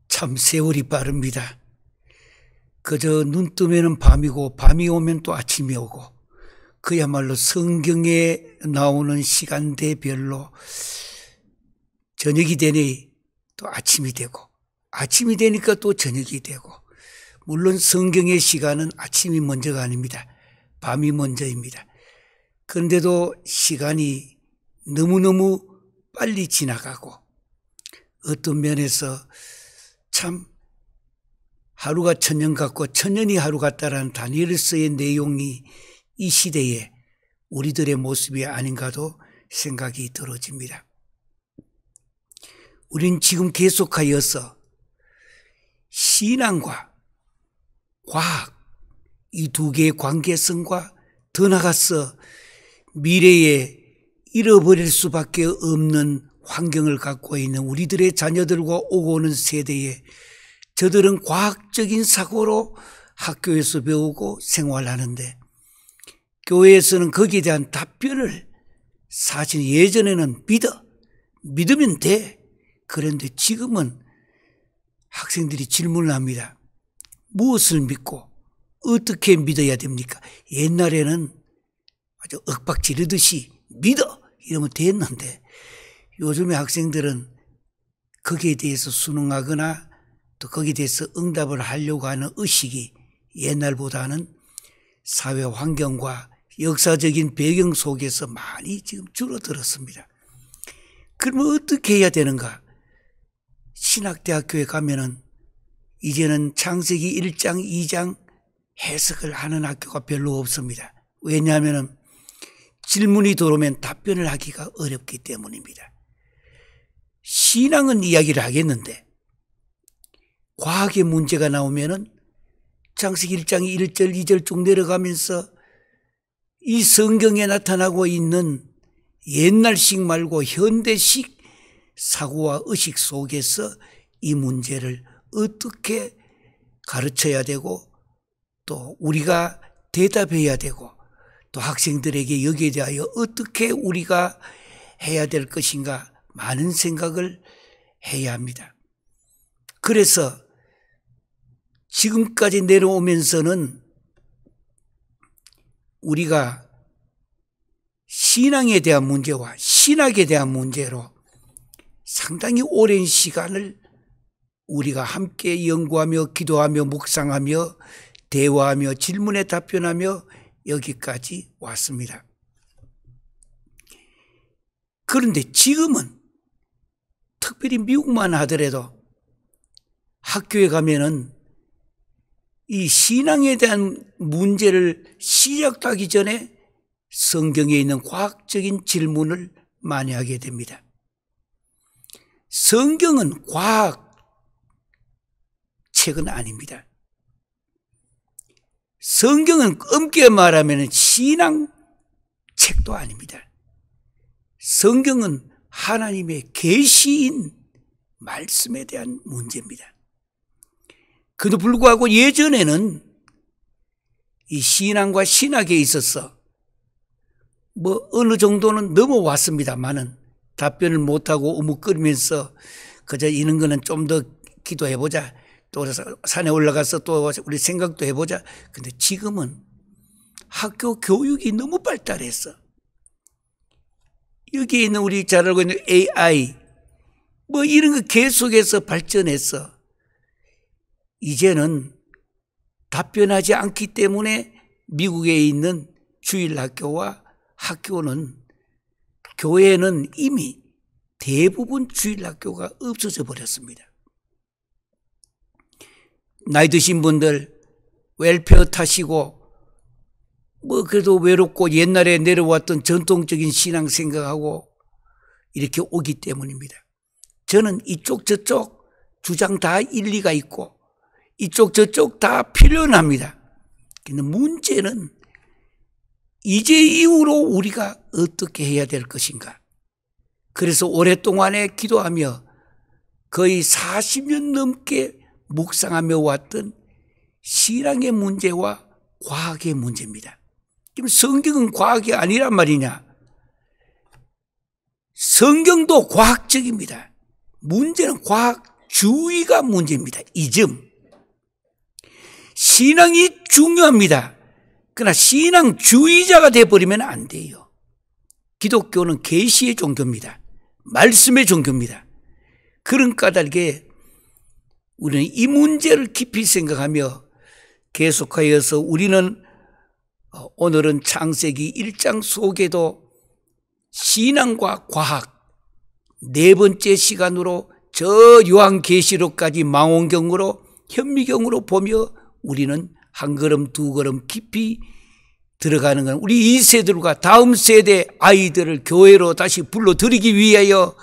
참 세월이 빠릅니다. 그저 눈 뜨면 밤이고 밤이 오면 또 아침이 오고 그야말로 성경에 나오는 시간대별로 저녁이 되니 또 아침이 되고 아침이 되니까 또 저녁이 되고 물론 성경의 시간은 아침이 먼저가 아닙니다. 밤이 먼저입니다. 그런데도 시간이 너무너무 빨리 지나가고 어떤 면에서 참 하루가 천년 같고 천년이 하루 같다라는 다니엘서의 내용이 이 시대에 우리들의 모습이 아닌가도 생각이 들어집니다. 우린 지금 계속하여서 신앙과 과학 이 두 개의 관계성과 더 나아가서 미래에 잃어버릴 수밖에 없는 환경을 갖고 있는 우리들의 자녀들과 오고 오는 세대에 저들은 과학적인 사고로 학교에서 배우고 생활하는데 교회에서는 거기에 대한 답변을 사실 예전에는 믿으면 돼. 그런데 지금은 학생들이 질문을 합니다. 무엇을 믿고 어떻게 믿어야 됩니까? 옛날에는 아주 윽박 지르듯이 믿어 이러면 됐는데 요즘의 학생들은 거기에 대해서 순응하거나 또 거기에 대해서 응답을 하려고 하는 의식이 옛날보다는 사회 환경과 역사적인 배경 속에서 많이 지금 줄어들었습니다. 그러면 어떻게 해야 되는가? 신학대학교에 가면은 이제는 창세기 1장, 2장 해석을 하는 학교가 별로 없습니다. 왜냐하면 질문이 들어오면 답변을 하기가 어렵기 때문입니다. 신앙은 이야기를 하겠는데 과학의 문제가 나오면은 창세기 1장 1절 2절 쭉 내려가면서 이 성경에 나타나고 있는 옛날식 말고 현대식 사고와 의식 속에서 이 문제를 어떻게 가르쳐야 되고 또 우리가 대답해야 되고 또 학생들에게 여기에 대하여 어떻게 우리가 해야 될 것인가 많은 생각을 해야 합니다. 그래서 지금까지 내려오면서는 우리가 신앙에 대한 문제와 신학에 대한 문제로 상당히 오랜 시간을 우리가 함께 연구하며 기도하며 묵상하며 대화하며 질문에 답변하며 여기까지 왔습니다. 그런데 지금은 특별히 미국만 하더라도 학교에 가면은 이 신앙에 대한 문제를 시작도 하기 전에 성경에 있는 과학적인 질문을 많이 하게 됩니다. 성경은 과학 책은 아닙니다. 성경은 엄게 말하면 신앙 책도 아닙니다. 성경은 하나님의 계시인 말씀에 대한 문제입니다. 그도 불구하고 예전에는 이 신앙과 신학에 있어서 어느 정도는 넘어왔습니다만은 답변을 못하고 우뭇거리면서 그저 이런 거는 좀 더 기도해보자. 또 산에 올라가서 또 우리 생각도 해보자. 근데 지금은 학교 교육이 너무 발달했어. 여기에 있는 우리 잘 알고 있는 AI 이런 거 계속해서 발전했어. 이제는 답변하지 않기 때문에 미국에 있는 주일학교와 학교는 교회는 이미 대부분 주일학교가 없어져 버렸습니다. 나이 드신 분들 웰페어 타시고 그래도 외롭고 옛날에 내려왔던 전통적인 신앙 생각하고 이렇게 오기 때문입니다. 저는 이쪽 저쪽 주장 다 일리가 있고 이쪽 저쪽 다 필요합니다. 근데 문제는 이제 이후로 우리가 어떻게 해야 될 것인가? 그래서 오랫동안에 기도하며 거의 40년 넘게 묵상하며 왔던 신앙의 문제와 과학의 문제입니다. 지금 성경은 과학이 아니란 말이냐? 성경도 과학적입니다. 문제는 과학주의가 문제입니다. 이점. 신앙이 중요합니다. 그러나 신앙주의자가 되어버리면 안 돼요. 기독교는 계시의 종교입니다. 말씀의 종교입니다. 그런 까닭에 우리는 이 문제를 깊이 생각하며 계속하여서 우리는 오늘은 창세기 1장 속에도 신앙과 과학 네 번째 시간으로 저 요한계시록까지 망원경으로 현미경으로 보며 우리는 한 걸음 두 걸음 깊이 들어가는 건 우리 2세들과 다음 세대 아이들을 교회로 다시 불러들이기 위하여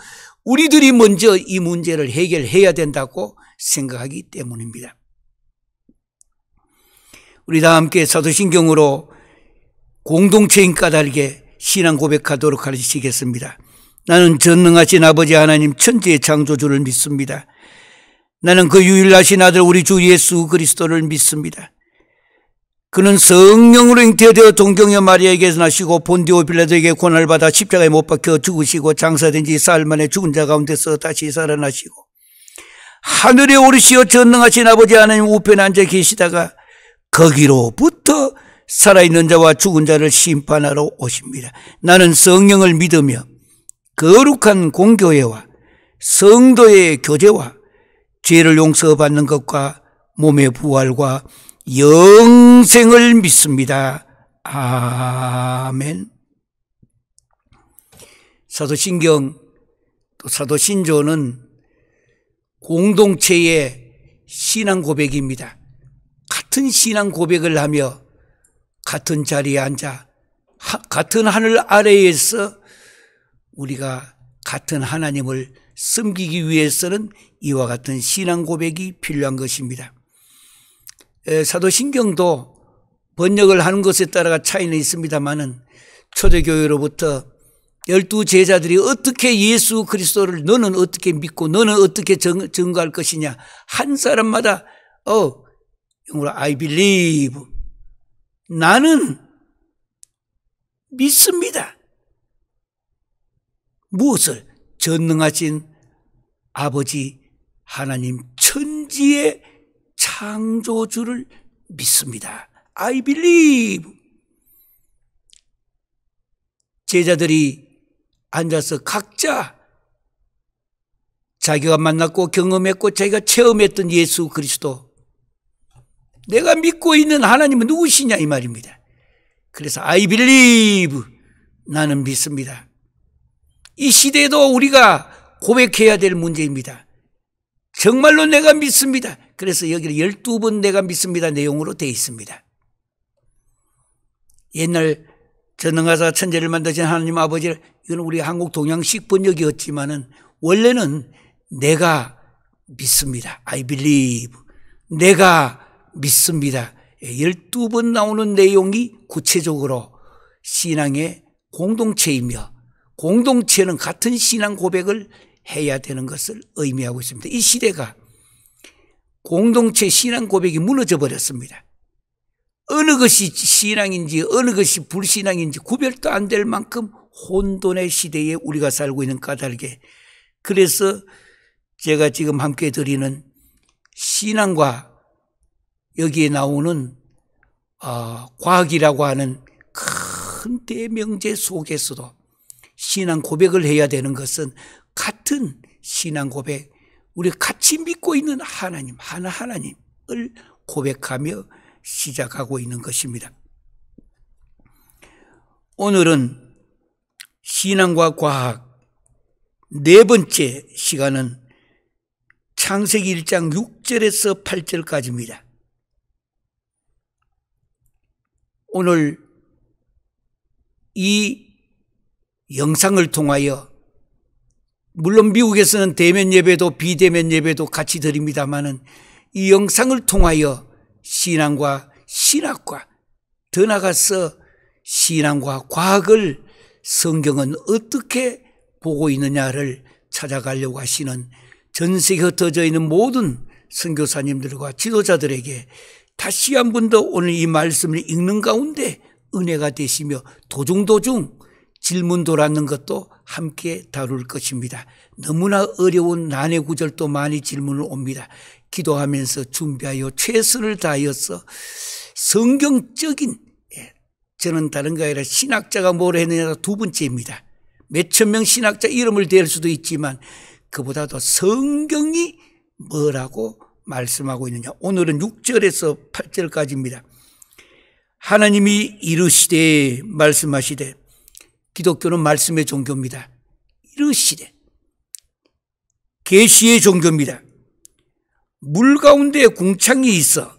우리들이 먼저 이 문제를 해결해야 된다고 생각하기 때문입니다. 우리 다 함께 사도신경으로 공동체인 까닭에 신앙 고백하도록 하시겠습니다. 나는 전능하신 아버지 하나님 천지의 창조주를 믿습니다. 나는 그 유일하신 아들 우리 주 예수 그리스도를 믿습니다. 그는 성령으로 잉태되어 동정녀 마리아에게서 나시고 본디오 빌라도에게 고난을 받아 십자가에 못 박혀 죽으시고 장사된 지 사흘 만에 죽은 자 가운데서 다시 살아나시고 하늘에 오르시어 전능하신 아버지 하나님 우편에 앉아 계시다가 거기로부터 살아있는 자와 죽은 자를 심판하러 오십니다. 나는 성령을 믿으며 거룩한 공교회와 성도의 교제와 죄를 용서받는 것과 몸의 부활과 영생을 믿습니다. 아멘. 사도신경 또 사도신조는 공동체의 신앙 고백입니다. 같은 신앙 고백을 하며 같은 자리에 앉아 같은 하늘 아래에서 우리가 같은 하나님을 섬기기 위해서는 이와 같은 신앙 고백이 필요한 것입니다. 사도신경도 번역을 하는 것에 따라 차이는 있습니다만은 초대교회로부터 12제자들이 어떻게 예수 그리스도를 너는 어떻게 믿고 너는 어떻게 증거할 것이냐 한 사람마다 영어로 I believe 나는 믿습니다. 무엇을? 전능하신 아버지 하나님 천지의 창조주를 믿습니다. I believe. 제자들이 앉아서 각자 자기가 만났고 경험했고 자기가 체험했던 예수 그리스도 내가 믿고 있는 하나님은 누구시냐 이 말입니다. 그래서 I believe 나는 믿습니다. 이 시대에도 우리가 고백해야 될 문제입니다. 정말로 내가 믿습니다. 그래서 여기는 12번 내가 믿습니다 내용으로 되어 있습니다. 옛날 전능하사 천지를 만드신 하나님 아버지를 이건 우리 한국 동양식 번역이었지만은 원래는 내가 믿습니다. I believe. 내가 믿습니다. 12번 나오는 내용이 구체적으로 신앙의 공동체이며 공동체는 같은 신앙 고백을 해야 되는 것을 의미하고 있습니다. 이 시대가 공동체 신앙 고백이 무너져 버렸습니다. 어느 것이 신앙인지 어느 것이 불신앙인지 구별도 안 될 만큼 혼돈의 시대에 우리가 살고 있는 까닭에 그래서 제가 지금 함께 드리는 신앙과 여기에 나오는 과학이라고 하는 큰 대명제 속에서도 신앙 고백을 해야 되는 것은 같은 신앙 고백, 우리 같이 믿고 있는 하나님, 하나님을 고백하며 시작하고 있는 것입니다. 오늘은 신앙과 과학 네 번째 시간은 창세기 1장 6절에서 8절까지입니다. 오늘 이 영상을 통하여 물론 미국에서는 대면 예배도 비대면 예배도 같이 드립니다마는 이 영상을 통하여 신앙과 신학과 더 나아가서 신앙과 과학을 성경은 어떻게 보고 있느냐를 찾아가려고 하시는 전 세계에 흩어져 있는 모든 선교사님들과 지도자들에게 다시 한 번 더 오늘 이 말씀을 읽는 가운데 은혜가 되시며 도중도중 질문 돌았는 것도 함께 다룰 것입니다. 너무나 어려운 난해 구절도 많이 질문을 옵니다. 기도하면서 준비하여 최선을 다하여서 성경적인, 저는 다른 게 아니라 신학자가 뭐라 했느냐가 두 번째입니다. 몇천 명 신학자 이름을 댈 수도 있지만 그보다도 성경이 뭐라고 말씀하고 있느냐. 오늘은 6절에서 8절까지입니다. 하나님이 이르시되 말씀하시되, 기독교는 말씀의 종교입니다. 이르시되, 계시의 종교입니다. 물 가운데 궁창이 있어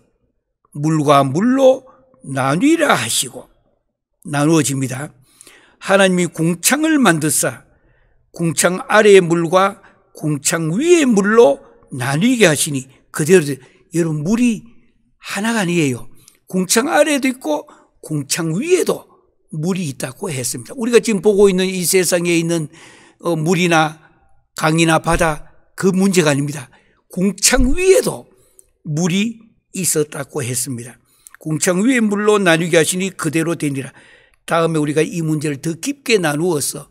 물과 물로 나뉘라 하시고, 나누어집니다. 하나님이 궁창을 만드사 궁창 아래의 물과 궁창 위의 물로 나뉘게 하시니, 그대로 여러분 물이 하나가 아니에요. 궁창 아래에도 있고 궁창 위에도 물이 있다고 했습니다. 우리가 지금 보고 있는 이 세상에 있는 물이나 강이나 바다, 그 문제가 아닙니다. 궁창 위에도 물이 있었다고 했습니다. 궁창 위의 물로 나누게 하시니 그대로 되니라. 다음에 우리가 이 문제를 더 깊게 나누어서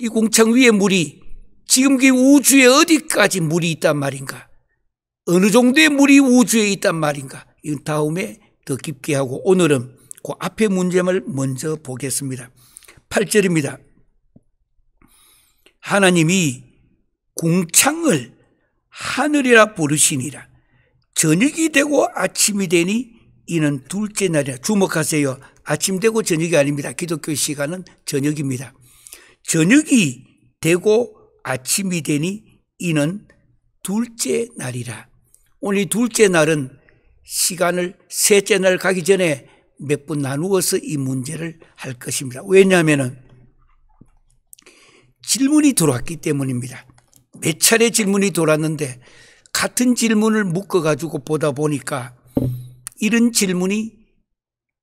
이 궁창 위의 물이 지금 그 우주에 어디까지 물이 있단 말인가, 어느 정도의 물이 우주에 있단 말인가, 이건 다음에 더 깊게 하고 오늘은 그 앞에 문제를 먼저 보겠습니다. 8절입니다. 하나님이 궁창을 하늘이라 부르시니라. 저녁이 되고 아침이 되니 이는 둘째 날이라. 주목하세요. 아침 되고 저녁이 아닙니다. 기독교 시간은 저녁입니다. 저녁이 되고 아침이 되니 이는 둘째 날이라. 오늘 이 둘째 날은 시간을 셋째 날 가기 전에 몇 분 나누어서 이 문제를 할 것입니다. 왜냐하면 질문이 들어왔기 때문입니다. 몇 차례 질문이 돌았는데 같은 질문을 묶어가지고 보다 보니까 이런 질문이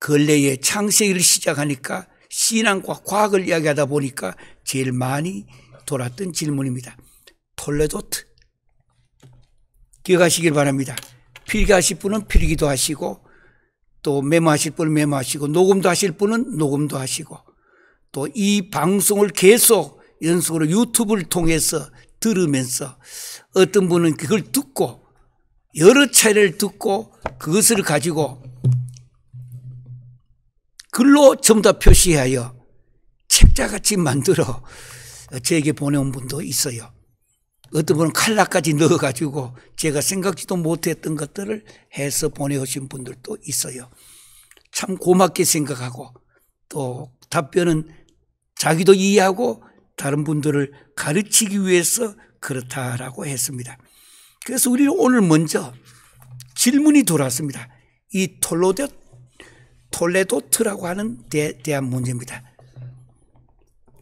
근래에 창세기를 시작하니까 신앙과 과학을 이야기하다 보니까 제일 많이 돌았던 질문입니다. 톨레도트. 기억하시길 바랍니다. 필기하실 분은 필기도 하시고, 또 메모하실 분은 메모하시고, 녹음도 하실 분은 녹음도 하시고, 또 이 방송을 계속 연속으로 유튜브를 통해서 들으면서 어떤 분은 그걸 듣고 여러 차례를 듣고 그것을 가지고 글로 전부 다 표시하여 책자같이 만들어 저에게 보내온 분도 있어요. 어떤 분은 칼라까지 넣어가지고 제가 생각지도 못했던 것들을 해서 보내오신 분들도 있어요. 참 고맙게 생각하고, 또 답변은 자기도 이해하고 다른 분들을 가르치기 위해서 그렇다라고 했습니다. 그래서 우리는 오늘 먼저 질문이 돌아왔습니다. 이 톨레도트라고 하는 대한 문제입니다.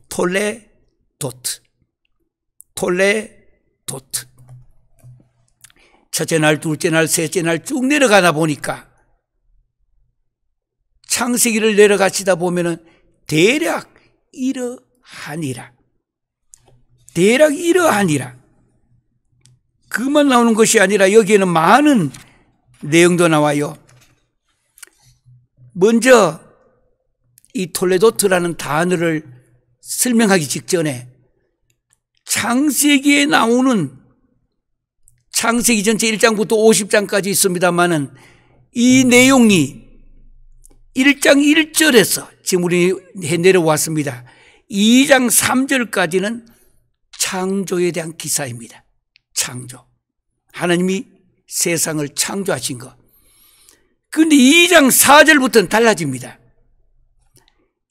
톨레도트. 첫째 날, 둘째 날, 셋째 날 쭉 내려가다 보니까 창세기를 내려가시다 보면은 대략 이러하니라. 그만 나오는 것이 아니라 여기에는 많은 내용도 나와요. 먼저 이 톨레도트라는 단어를 설명하기 직전에 창세기에 나오는, 창세기 전체 1장부터 50장까지 있습니다만은 이 내용이 1장 1절에서 지금 우리 내려왔습니다. 2장 3절까지는 창조에 대한 기사입니다. 창조. 하나님이 세상을 창조하신 것. 그런데 2장 4절부터는 달라집니다.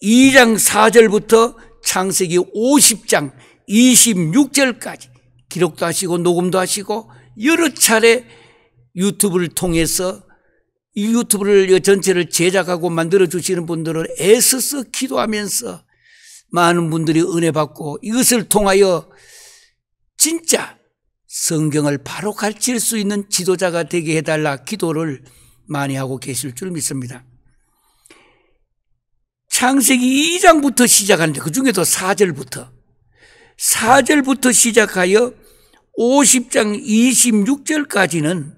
2장 4절부터 창세기 50장 26절까지 기록도 하시고 녹음도 하시고 여러 차례 유튜브를 통해서 이 유튜브를 전체를 제작하고 만들어주시는 분들은 애써서 기도하면서 많은 분들이 은혜 받고 이것을 통하여 진짜 성경을 바로 가르칠 수 있는 지도자가 되게 해달라 기도를 많이 하고 계실 줄 믿습니다. 창세기 2장부터 시작하는데 그 중에도 4절부터 4절부터 시작하여 50장 26절까지는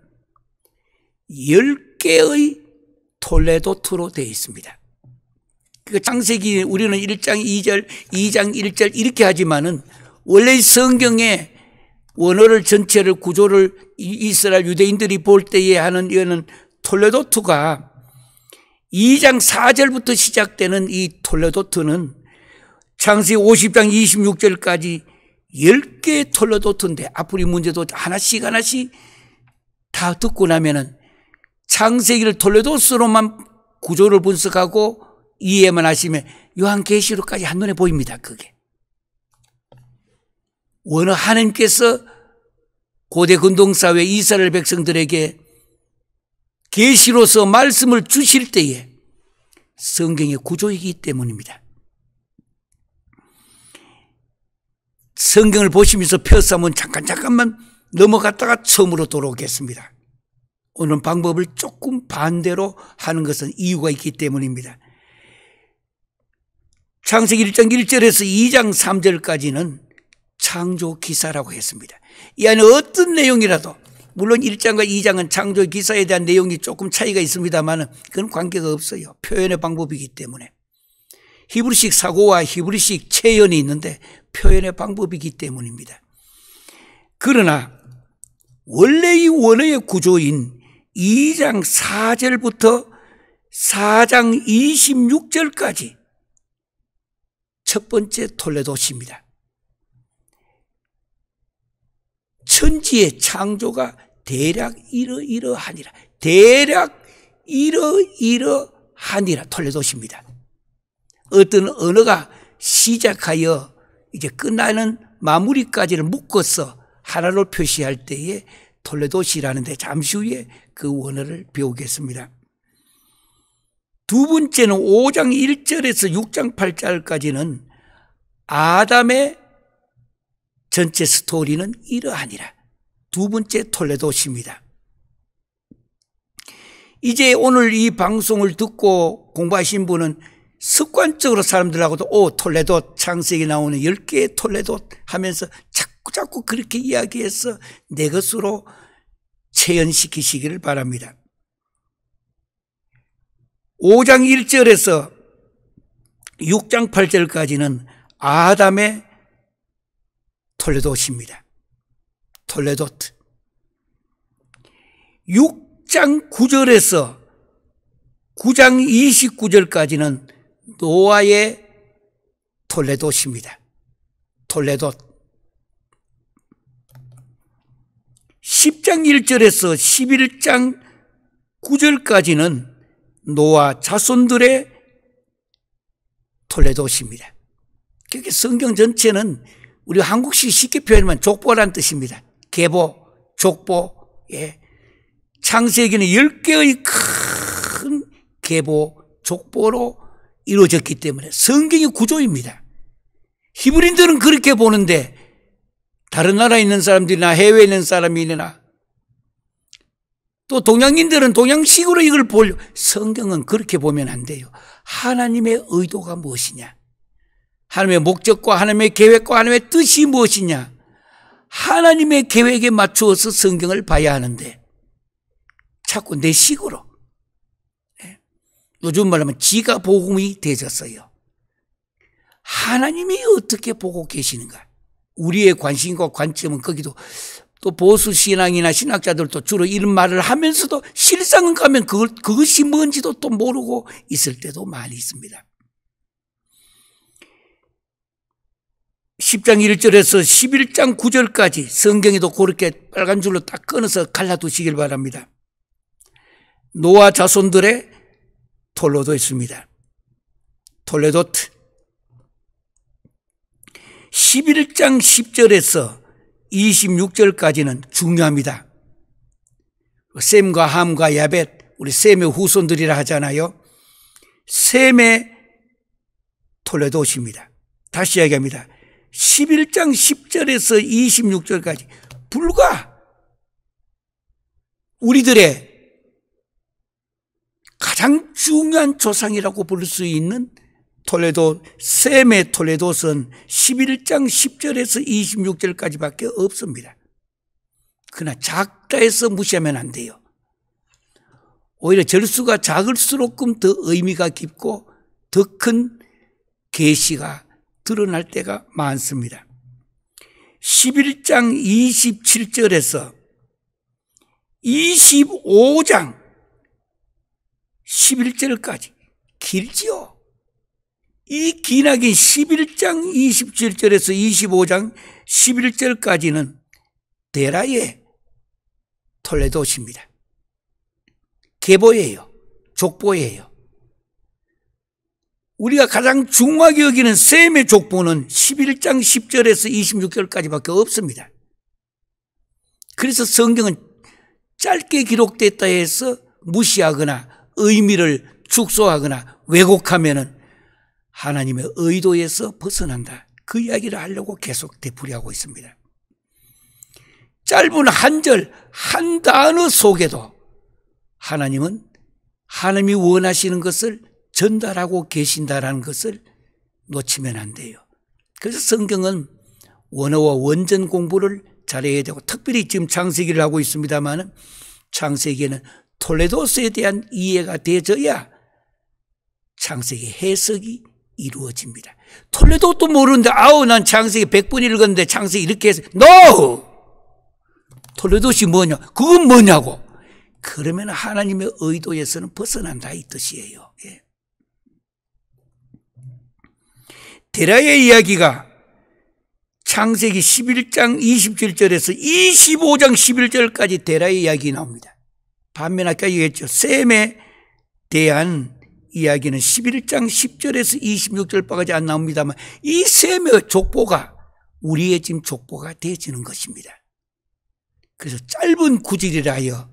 10개의 톨레도트로 되어 있습니다. 창세기 우리는 1장 2절, 2장 1절 이렇게 하지만은 원래 성경의 원어를 전체를 구조를 이스라엘 유대인들이 볼 때에 하는 이거는 톨레도트가 2장 4절부터 시작되는 이 톨레도트는 창세기 50장 26절까지 10개의 톨레도트인데 앞으로 이 문제도 하나씩 다 듣고 나면은 창세기를 톨레도스로만 구조를 분석하고 이해만 하시면 요한계시록까지 한눈에 보입니다. 그게 원어 하나님께서 고대 근동사회 이스라엘 백성들에게 계시로서 말씀을 주실 때에 성경의 구조이기 때문입니다. 성경을 보시면서 펴서 한번 잠깐만 넘어갔다가 처음으로 돌아오겠습니다. 오늘 방법을 조금 반대로 하는 것은 이유가 있기 때문입니다. 창세기 1장 1절에서 2장 3절까지는 창조 기사라고 했습니다. 이 안에 어떤 내용이라도 물론 1장과 2장은 창조 기사에 대한 내용이 조금 차이가 있습니다만 그건 관계가 없어요. 표현의 방법이기 때문에. 히브리식 사고와 히브리식 체연이 있는데 표현의 방법이기 때문입니다. 그러나 원래 이 원어의 구조인 2장 4절부터 4장 26절까지 첫 번째 톨레도시입니다. 천지의 창조가 대략 이러이러하니라. 대략 이러이러하니라 톨레도시입니다. 어떤 언어가 시작하여 이제 끝나는 마무리까지를 묶어서 하나로 표시할 때에 톨레도시라는데 잠시 후에 그 원어를 배우겠습니다. 두 번째는 5장 1절에서 6장 8절까지는 아담의 전체 스토리는 이러하니라. 두 번째 톨레도시입니다. 이제 오늘 이 방송을 듣고 공부하신 분은 습관적으로 사람들하고도 톨레도 창세기 나오는 10개의 톨레도 하면서 자꾸 그렇게 이야기해서 내 것으로 체현시키시기를 바랍니다. 5장 1절에서 6장 8절까지는 아담의 톨레도시입니다. 톨레도트. 6장 9절에서 9장 29절까지는 노아의 톨레도시입니다. 톨레도. 10장 1절에서 11장 9절까지는 노아 자손들의 톨레도시입니다. 그러니까 성경 전체는 우리 한국식 쉽게 표현하면 족보란 뜻입니다. 계보, 족보. 예. 창세기는 10개의 큰 계보, 족보로 이루어졌기 때문에 성경의 구조입니다. 히브리인들은 그렇게 보는데 다른 나라에 있는 사람들이나 해외에 있는 사람이나 또 동양인들은 동양식으로 이걸 보려. 성경은 그렇게 보면 안 돼요. 하나님의 의도가 무엇이냐, 하나님의 목적과 하나님의 계획과 하나님의 뜻이 무엇이냐, 하나님의 계획에 맞추어서 성경을 봐야 하는데 자꾸 내 식으로, 요즘 말하면 지가 복음이 되졌어요. 하나님이 어떻게 보고 계시는가, 우리의 관심과 관점은 거기도 또 보수 신앙이나 신학자들도 주로 이런 말을 하면서도 실상은 가면 그것이 뭔지도 또 모르고 있을 때도 많이 있습니다. 10장 1절에서 11장 9절까지 성경에도 그렇게 빨간 줄로 딱 끊어서 갈라두시길 바랍니다. 노아 자손들의 톨레도였습니다. 톨레도트. 11장 10절에서 26절까지는 중요합니다. 셈과 함과 야벳, 우리 셈의 후손들이라 하잖아요. 셈의 톨레도시입니다. 다시 이야기합니다. 11장 10절에서 26절까지 불과 우리들의 가장 중요한 조상이라고 부를 수 있는 톨레도, 셈의 톨레도서는 11장 10절에서 26절까지밖에 없습니다. 그러나 작다 해서 무시하면 안 돼요. 오히려 절수가 작을수록 더 의미가 깊고 더 큰 계시가 드러날 때가 많습니다. 11장 27절에서 25장 11절까지 길지요. 이 기나긴 11장 27절에서 25장 11절까지는 데라의 톨레도시입니다. 계보예요. 족보예요. 우리가 가장 중요하게 여기는 셈의 족보는 11장 10절에서 26절까지밖에 없습니다. 그래서 성경은 짧게 기록됐다 해서 무시하거나 의미를 축소하거나 왜곡하면은 하나님의 의도에서 벗어난다. 그 이야기를 하려고 계속 되풀이하고 있습니다. 짧은 한 절, 한 단어 속에도 하나님은 하나님이 원하시는 것을 전달하고 계신다라는 것을 놓치면 안 돼요. 그래서 성경은 원어와 원전 공부를 잘해야 되고, 특별히 지금 창세기를 하고 있습니다만 창세기에는 톨레도스에 대한 이해가 되어져야 창세기 해석이 이루어집니다. 톨레도도 모르는데 난 창세기 100번 읽었는데 창세기 이렇게 해서 NO! 톨레도시 뭐냐? 그건 뭐냐고. 그러면 하나님의 의도에서는 벗어난다 이 뜻이에요. 예. 데라의 이야기가 창세기 11장 27절에서 25장 11절까지 데라의 이야기 나옵니다. 반면 아까 얘기했죠. 셈에 대한 이야기는 11장 10절에서 26절까지 안 나옵니다만 이 셈의 족보가 우리의 지금 족보가 되어지는 것입니다. 그래서 짧은 구절이라 하여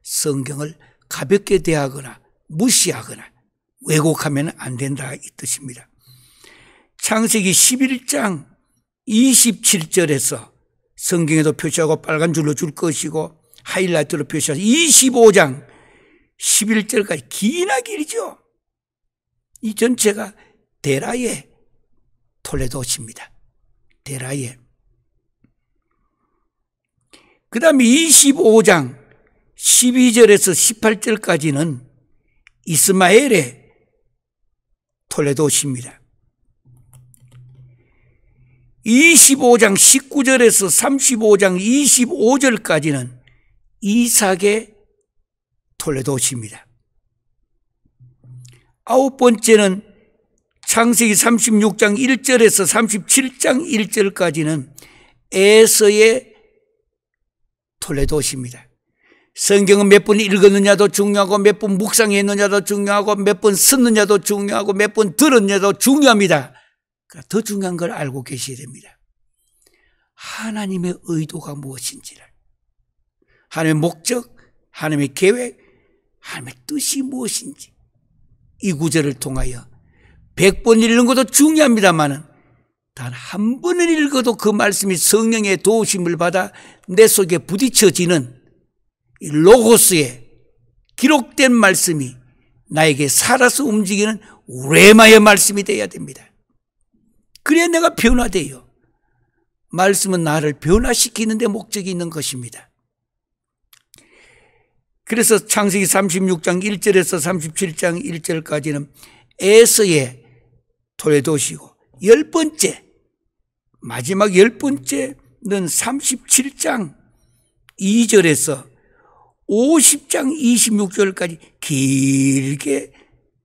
성경을 가볍게 대하거나 무시하거나 왜곡하면 안 된다 이 뜻입니다. 창세기 11장 27절에서 성경에도 표시하고 빨간 줄로 줄 것이고 하이라이트로 표시하고 25장 11절까지 기나 길이죠. 이 전체가 데라의 톨레도시입니다. 데라의. 그 다음에 25장 12절에서 18절까지는 이스마엘의 톨레도시입니다. 25장 19절에서 35장 25절까지는 이삭의 톨레도시입니다. 아홉 번째는 창세기 36장 1절에서 37장 1절까지는 에서의 톨레도시입니다. 성경은 몇 번 읽었느냐도 중요하고 몇 번 묵상했느냐도 중요하고 몇 번 썼느냐도 중요하고 몇 번 들었느냐도 중요합니다. 더 중요한 걸 알고 계셔야 됩니다. 하나님의 의도가 무엇인지를, 하나님의 목적, 하나님의 계획, 하나님의 뜻이 무엇인지 이 구절을 통하여 100번 읽는 것도 중요합니다만 단 한 번을 읽어도 그 말씀이 성령의 도우심을 받아 내 속에 부딪혀지는 이 로고스의 기록된 말씀이 나에게 살아서 움직이는 레마의 말씀이 되어야 됩니다. 그래야 내가 변화돼요. 말씀은 나를 변화시키는 데 목적이 있는 것입니다. 그래서 창세기 36장 1절에서 37장 1절까지는 에서의 톨레도시고, 열 번째, 마지막 열 번째는 37장 2절에서 50장 26절까지 길게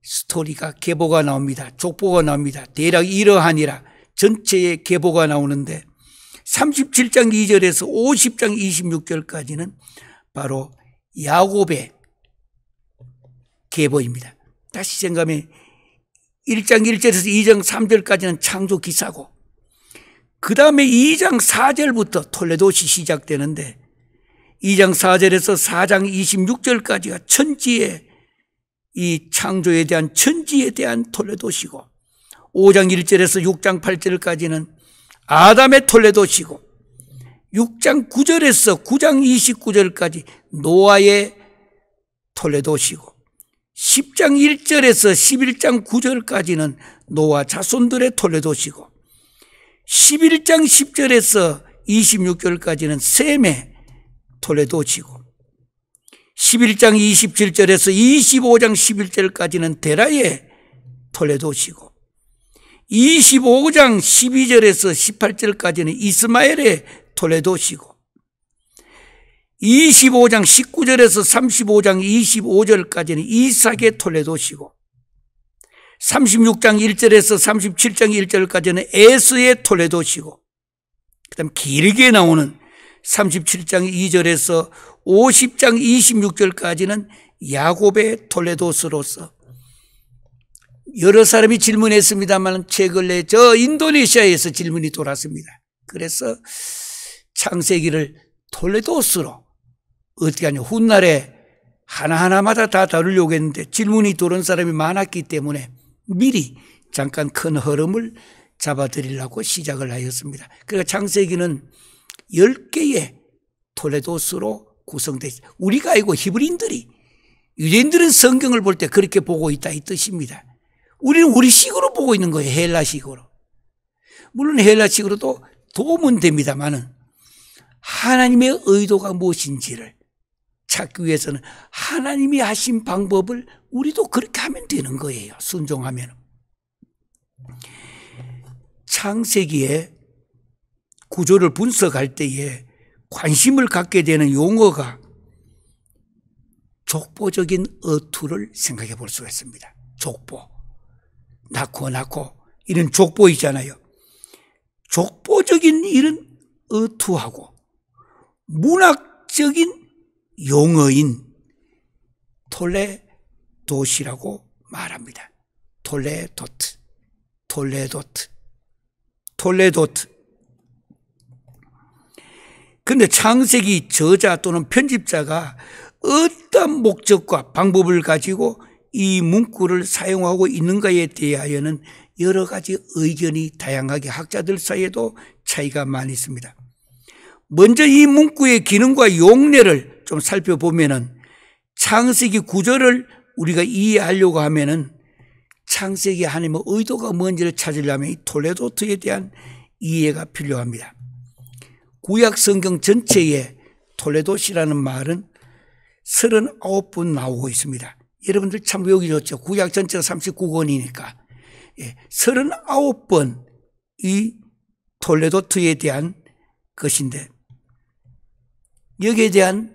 스토리가 계보가 나옵니다. 족보가 나옵니다. 대략 이러하니라 전체의 계보가 나오는데 37장 2절에서 50장 26절까지는 바로 야곱의 계보입니다. 다시 생각하면 1장 1절에서 2장 3절까지는 창조 기사고, 그 다음에 2장 4절부터 톨레도시 시작되는데 2장 4절에서 4장 26절까지가 천지의 이 창조에 대한 천지에 대한 톨레도시고, 5장 1절에서 6장 8절까지는 아담의 톨레도시고, 6장 9절에서 9장 29절까지 노아의 톨레도시고, 10장 1절에서 11장 9절까지는 노아 자손들의 톨레도시고 11장 10절에서 26절까지는 셈의 톨레도시고 11장 27절에서 25장 11절까지는 데라의 톨레도시고 25장 12절에서 18절까지는 이스마엘의 톨레도시고 25장 19절에서 35장 25절까지는 이삭의 톨레도시고 36장 1절에서 37장 1절까지는 에스의 톨레도시고 그 다음 길게 나오는 37장 2절에서 50장 26절까지는 야곱의 톨레도스로서 여러 사람이 질문했습니다만 최근에 저 인도네시아에서 질문이 돌았습니다. 그래서 창세기를 톨레도스로 어떻게 하냐, 훗날에 하나하나마다 다 다루려고 했는데 질문이 들어온 사람이 많았기 때문에 미리 잠깐 큰 흐름을 잡아드리려고 시작을 하였습니다. 그러니까 창세기는 10개의 톨레도스로 구성되어 있습니다. 우리가 아니고 히브리인들이, 유대인들은 성경을 볼 때 그렇게 보고 있다 이 뜻입니다. 우리는 우리식으로 보고 있는 거예요. 헬라식으로. 물론 헬라식으로도 도움은 됩니다만은 하나님의 의도가 무엇인지를 찾기 위해서는 하나님이 하신 방법을 우리도 그렇게 하면 되는 거예요. 순종하면. 창세기의 구조를 분석할 때에 관심을 갖게 되는 용어가 족보적인 어투를 생각해 볼 수가 있습니다. 족보. 낳고 이런 족보 있잖아요. 족보적인 이런 어투하고 문학적인 용어인 톨레도시라고 말합니다. 톨레도트. 그런데 창세기 저자 또는 편집자가 어떤 목적과 방법을 가지고 이 문구를 사용하고 있는가에 대하여는 여러 가지 의견이 다양하게 학자들 사이에도 차이가 많이 있습니다. 먼저 이 문구의 기능과 용례를 좀 살펴보면은 창세기 구절을 우리가 이해하려고 하면은 창세기 하나님의 의도가 뭔지를 찾으려면 이 톨레도트에 대한 이해가 필요합니다. 구약 성경 전체에 톨레도시라는 말은 39번 나오고 있습니다. 여러분들 참 외우기 좋죠. 구약 전체가 39권이니까 39번 이 톨레도트에 대한 것인데 여기에 대한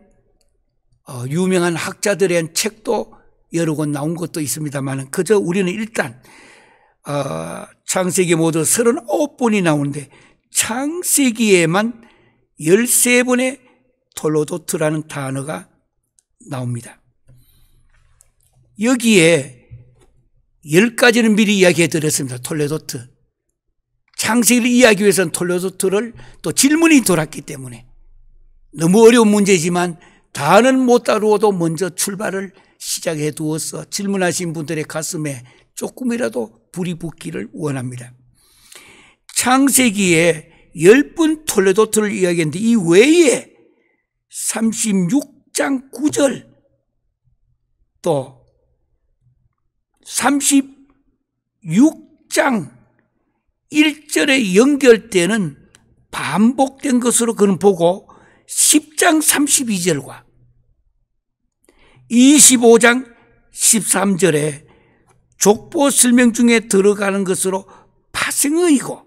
유명한 학자들에 대한 책도 여러 권 나온 것도 있습니다만 그저 우리는 일단 창세기 모두 39번이 나오는데 창세기에만 13번의 톨레도트라는 단어가 나옵니다. 여기에 10가지는 미리 이야기해 드렸습니다. 톨레도트. 창세기를 이해하기 위해서는 톨레도트를 또 질문이 돌았기 때문에 너무 어려운 문제지만 다는 못 다루어도 먼저 출발을 시작해 두어서 질문하신 분들의 가슴에 조금이라도 불이 붙기를 원합니다. 창세기에 10번 톨레도트를 이야기했는데 이 외에 36장 9절 또 36장 1절에 연결되는 반복된 것으로 그는 보고 10장 32절과 25장 13절에 족보 설명 중에 들어가는 것으로 파생의이고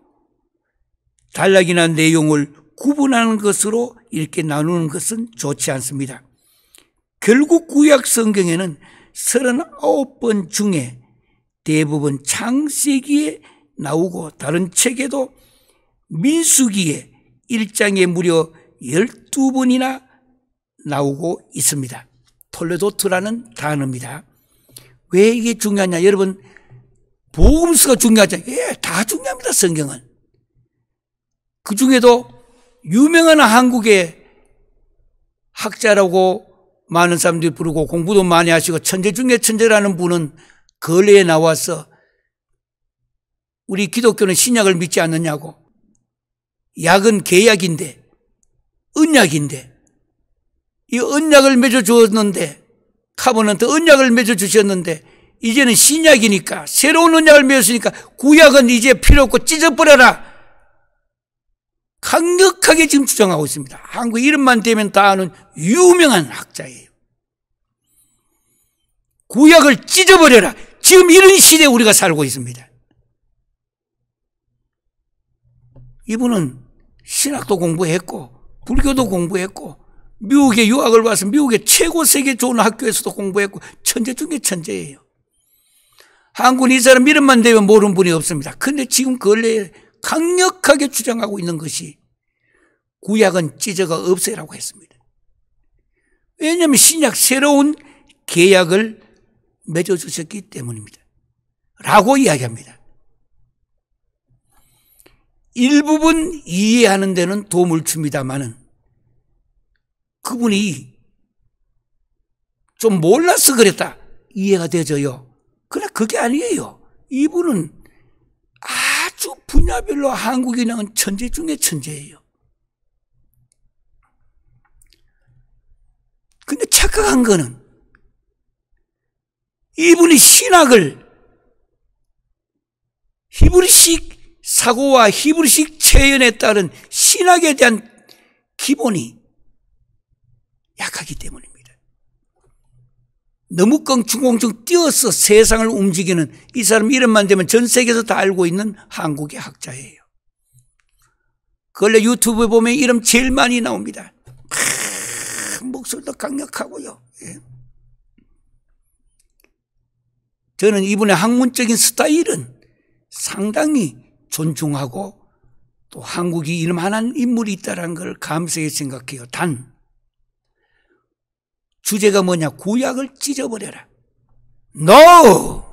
단락이나 내용을 구분하는 것으로 이렇게 나누는 것은 좋지 않습니다. 결국 구약 성경에는 39번 중에 대부분 창세기에 나오고 다른 책에도 민수기에 1장에 무려 12번이나 나오고 있습니다. 톨레도트라는 단어입니다. 왜 이게 중요하냐? 여러분 복음서가 중요하죠. 예, 다 중요합니다. 성경은. 그 중에도 유명한 한국의 학자라고 많은 사람들이 부르고 공부도 많이 하시고 천재 중에 천재라는 분은 근래에 나와서 우리 기독교는 신약을 믿지 않느냐고, 약은 계약인데 언약인데 이 언약을 맺어 주었는데 카버넌트 언약을 맺어주셨는데 이제는 신약이니까 새로운 언약을 맺었으니까 구약은 이제 필요 없고 찢어버려라. 강력하게 지금 주장하고 있습니다. 한국 이름만 대면 다 아는 유명한 학자예요. 구약을 찢어버려라. 지금 이런 시대에 우리가 살고 있습니다. 이분은 신학도 공부했고 불교도 공부했고 미국에 유학을 와서 미국의 최고 세계 좋은 학교에서도 공부했고 천재 중에 천재예요. 한국은 이 사람 이름만 대면 모르는 분이 없습니다. 그런데 지금 근래에 강력하게 주장하고 있는 것이 구약은 찢어가 없애라고 했습니다. 왜냐하면 신약 새로운 계약을 맺어주셨기 때문입니다. 라고 이야기합니다. 일부분 이해하는 데는 도움을 줍니다마는 그분이 좀 몰라서 그랬다. 이해가 되져요. 그러나 그게 아니에요. 이분은 아주 분야별로 한국이 낳은 천재 중에 천재예요. 근데 착각한 거는 이분이 신학을 히브리식 사고와 히브리식 체연에 따른 신학에 대한 기본이 약하기 때문입니다. 너무 껑충껑충 뛰어서 세상을 움직이는 이 사람 이름만 되면 전 세계에서 다 알고 있는 한국의 학자예요. 근래 유튜브에 보면 이름 제일 많이 나옵니다. 목소리도 강력하고요. 예. 저는 이분의 학문적인 스타일은 상당히 존중하고 또 한국이 이름만한 인물이 있다는 걸 감사히 생각해요. 단 주제가 뭐냐? 구약을 찢어버려라. No!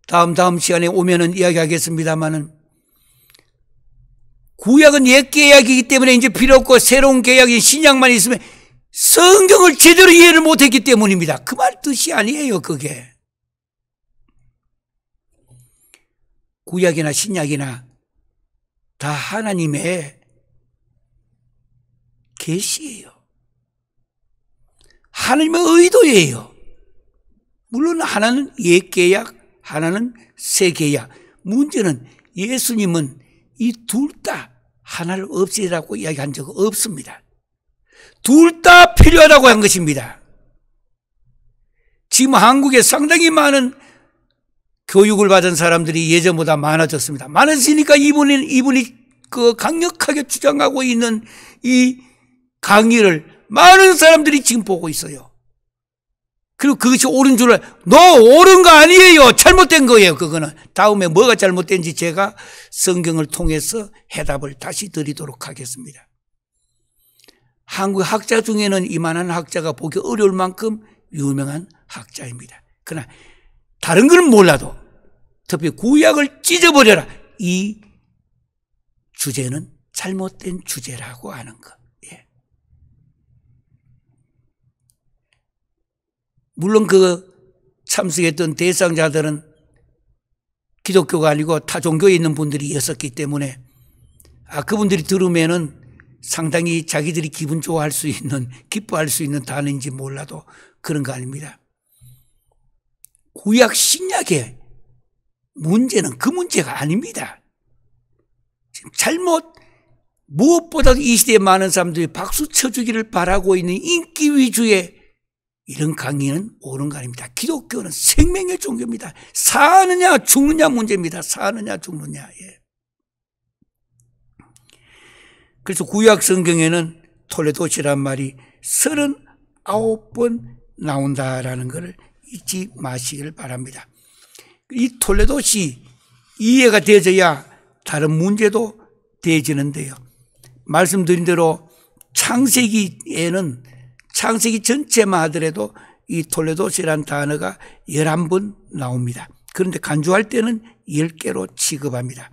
다음 시간에 오면은 이야기하겠습니다만은 구약은 옛 계약이기 때문에 이제 필요 없고 새로운 계약인 신약만 있으면 성경을 제대로 이해를 못했기 때문입니다. 그 말 뜻이 아니에요. 그게 구약이나 신약이나 다 하나님의 계시예요. 하나님의 의도예요. 물론 하나는 옛 계약, 하나는 새 계약. 문제는 예수님은 이 둘 다 하나를 없애라고 이야기한 적 없습니다. 둘 다 필요하다고 한 것입니다. 지금 한국에 상당히 많은 교육을 받은 사람들이 예전보다 많아졌습니다. 많아지니까 이분이 그 강력하게 주장하고 있는 이 강의를 많은 사람들이 지금 보고 있어요. 그리고 그것이 옳은 줄 옳은 거 아니에요. 잘못된 거예요. 그거는 다음에 뭐가 잘못된지 제가 성경을 통해서 해답을 다시 드리도록 하겠습니다. 한국 학자 중에는 이만한 학자가 보기 어려울 만큼 유명한 학자입니다. 그러나 다른 건 몰라도 특히 구약을 찢어버려라. 이 주제는 잘못된 주제라고 하는 것. 예. 물론 그 참석했던 대상자들은 기독교가 아니고 타 종교에 있는 분들이었었기 때문에 그분들이 들으면은 상당히 자기들이 기분 좋아할 수 있는, 기뻐할 수 있는 단어인지 몰라도 그런 거 아닙니다. 구약 신약의 문제는 그 문제가 아닙니다. 지금 무엇보다도 이 시대에 많은 사람들이 박수 쳐주기를 바라고 있는 인기 위주의 이런 강의는 옳은 거 아닙니다. 기독교는 생명의 종교입니다. 사느냐 죽느냐 문제입니다. 사느냐 죽느냐. 예. 그래서 구약 성경에는 톨레도시란 말이 39번 나온다라는 것을 잊지 마시길 바랍니다. 이 톨레도시 이해가 되어야 다른 문제도 되어지는데요. 말씀드린 대로 창세기에는 창세기 전체만 하더라도 이 톨레도시라는 단어가 11번 나옵니다. 그런데 간주할 때는 10개로 취급합니다.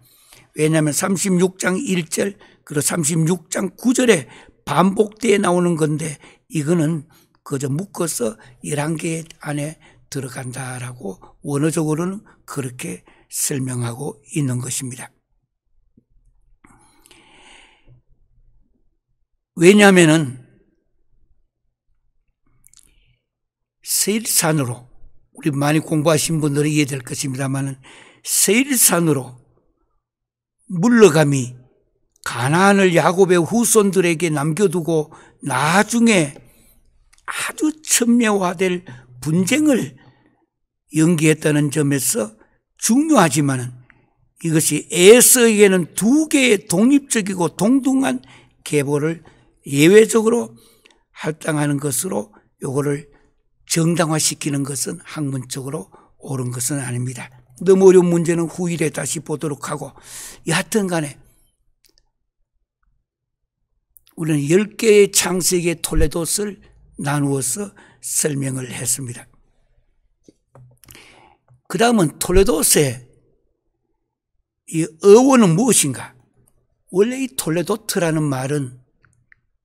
왜냐하면 36장 1절 그리고 36장 9절에 반복되어 나오는 건데 이거는 그저 묶어서 11개 안에 들어간다라고 원어적으로는 그렇게 설명하고 있는 것입니다. 왜냐하면 세일산으로, 우리 많이 공부하신 분들은 이해될 것입니다만 세일산으로 물러감이 가나안을 야곱의 후손들에게 남겨두고 나중에 아주 첨예화될 분쟁을 연기했다는 점에서 중요하지만 이것이 에서에게는 두 개의 독립적이고 동등한 계보를 예외적으로 할당하는 것으로 요거를 정당화시키는 것은 학문적으로 옳은 것은 아닙니다. 너무 어려운 문제는 후일에 다시 보도록 하고, 여하튼 간에 우리는 10개의 창세기의 톨레도스를 나누어서 설명을 했습니다. 그 다음은 톨레도스의 이 어원은 무엇인가? 원래 이 톨레도트라는 말은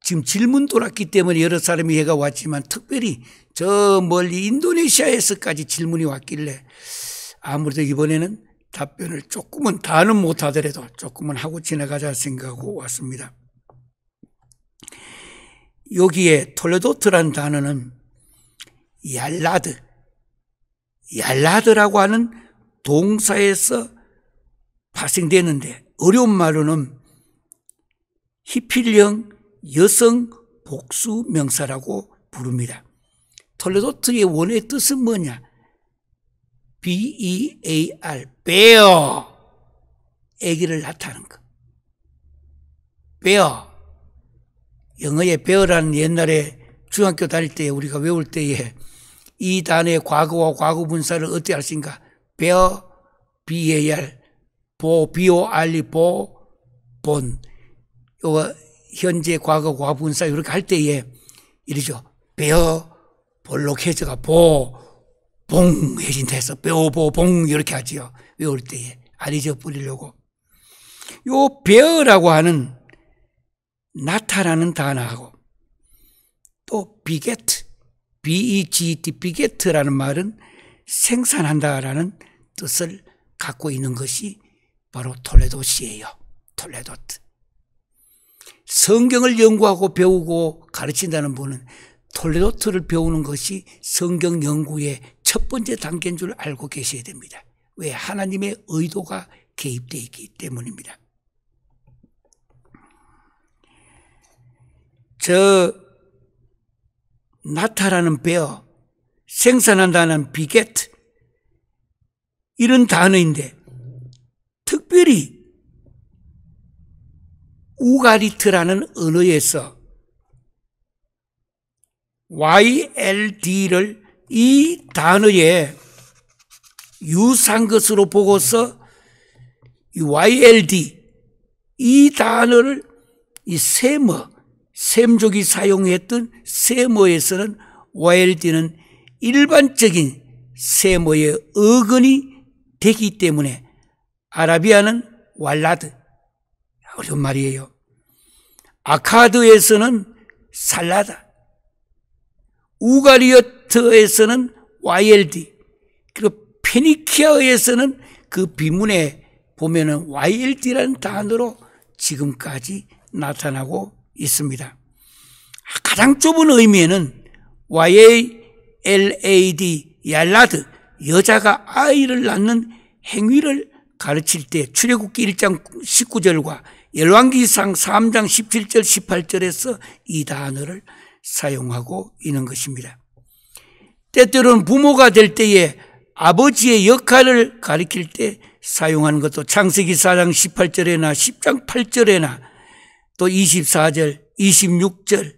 지금 질문 돌았기 때문에 여러 사람이 해가 왔지만 특별히 저 멀리 인도네시아에서까지 질문이 왔길래 아무래도 이번에는 답변을 조금은 다는 못하더라도 조금은 하고 지나가자 생각하고 왔습니다. 여기에 톨레도트라는 단어는 얄라드라고 하는 동사에서 발생되는데 어려운 말로는 히필형 여성 복수 명사라고 부릅니다. 톨레도트의 원어의 뜻은 뭐냐? bear, bear, 아기를 낳다는 것. bear. 영어의 bear라는 옛날에 중학교 다닐 때 우리가 외울 때에 이 단어의 과거와 과거분사를 어떻게 할 수 있는가? bear, bear, B-O-R-E, 본. 요거 현재 과거 과분사 이렇게 할 때에 이러죠. 베어 볼록해져가 봉해진다 해서 베어보봉 이렇게 하지요. 외울 때에 안 잊어버리려고. 요 베어라고 하는 나타나는 단어하고 또 비게트, B-E-G-T, 비게트라는 말은 생산한다라는 뜻을 갖고 있는 것이 바로 톨레도시예요. 톨레도트. 성경을 연구하고 배우고 가르친다는 분은 톨레도트를 배우는 것이 성경 연구의 첫 번째 단계인 줄 알고 계셔야 됩니다. 왜? 하나님의 의도가 개입되어 있기 때문입니다. 저 나타나는 베어, 생산한다는 비게트, 이런 단어인데 특별히 우가리트라는 언어에서 YLD를 이 단어에 유사한 것으로 보고서 이 YLD, 이 단어를 이 셈족이 사용했던 세머에서는 YLD는 일반적인 세머의 어근이 되기 때문에 아라비아는 왈라드, 어려운 말이에요. 아카드에서는 살라다, 우가리어트에서는 YLD, 그리고 페니키아에서는 그 비문에 보면은 YLD라는 단어로 지금까지 나타나고 있습니다. 가장 좁은 의미에는 YALAD, 얄라드, 여자가 아이를 낳는 행위를 가르칠 때 출애굽기 1장 19절과 열왕기상 3장 17절 18절에서 이 단어를 사용하고 있는 것입니다. 때때로는 부모가 될 때에 아버지의 역할을 가리킬 때 사용하는 것도 창세기 4장 18절에나 10장 8절에나 또 24절, 26절,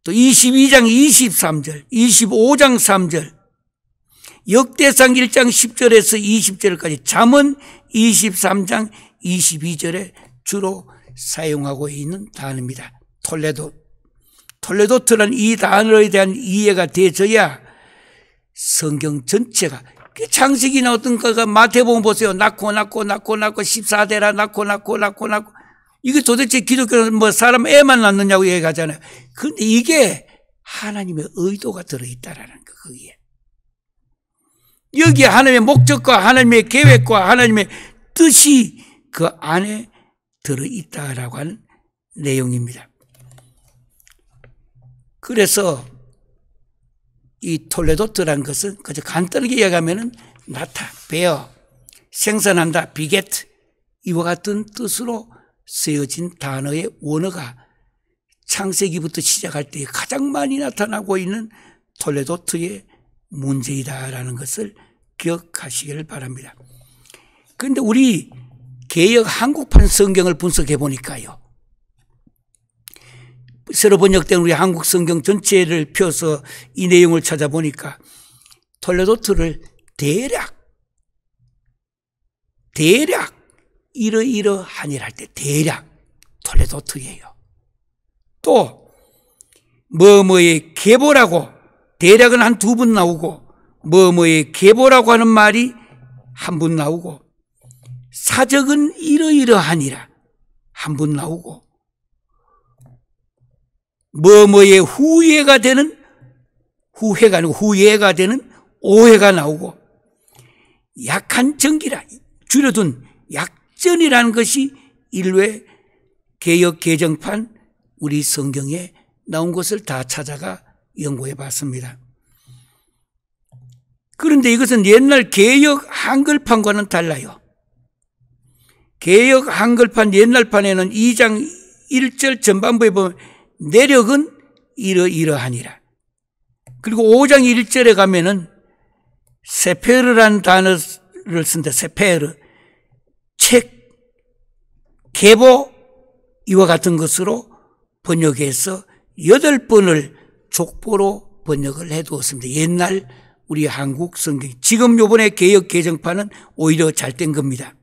또 22장 23절, 25장 3절, 역대상 1장 10절에서 20절까지, 잠언 23장 22절에 주로 사용하고 있는 단어입니다. 톨레도트란 이 단어에 대한 이해가 되어져야 성경 전체가, 창세기 나왔던 거가 마태복음 보세요. 낳고 14대라 낳고 이게 도대체 기독교는 뭐 사람 애만 낳느냐고 얘기하잖아요. 그런데 이게 하나님의 의도가 들어있다라는 거, 거기에. 여기에 하나님의 목적과 하나님의 계획과 하나님의 뜻이 그 안에 들어있다라고 하는 내용입니다. 그래서 이 톨레도트라는 것은 그저 간단하게 이야기하면은 낳다, 베어, 생산한다, 비게트 이와 같은 뜻으로 쓰여진 단어의 원어가 창세기부터 시작할 때 가장 많이 나타나고 있는 톨레도트의 문제이다라는 것을 기억하시기를 바랍니다. 그런데 우리 개역 한국판 성경을 분석해 보니까요, 새로 번역된 우리 한국 성경 전체를 펴서 이 내용을 찾아보니까 톨레도트를 대략 이러이러하니라 할 때 대략 톨레도트예요. 또 뭐뭐의 계보라고 대략은 한 두 번 나오고 뭐뭐의 계보라고 하는 말이 한 번 나오고 사적은 이러이러하니라 한 번 나오고 뭐뭐의 후회가 되는 후회가 아니고 후예가 되는 오해가 나오고 약한 정기라 줄여둔 약전이라는 것이 일회 개역 개정판 우리 성경에 나온 것을 다 찾아가 연구해 봤습니다. 그런데 이것은 옛날 개역 한글판과는 달라요. 개역 한글판 옛날판에는 2장 1절 전반부에 보면 내력은 이러이러하니라. 그리고 5장 1절에 가면은 세페르라는 단어를 쓴다. 세페르, 책, 계보 이와 같은 것으로 번역해서 8번을 족보로 번역을 해두었습니다. 옛날 우리 한국 성경. 지금 요번에 개역 개정판은 오히려 잘된 겁니다.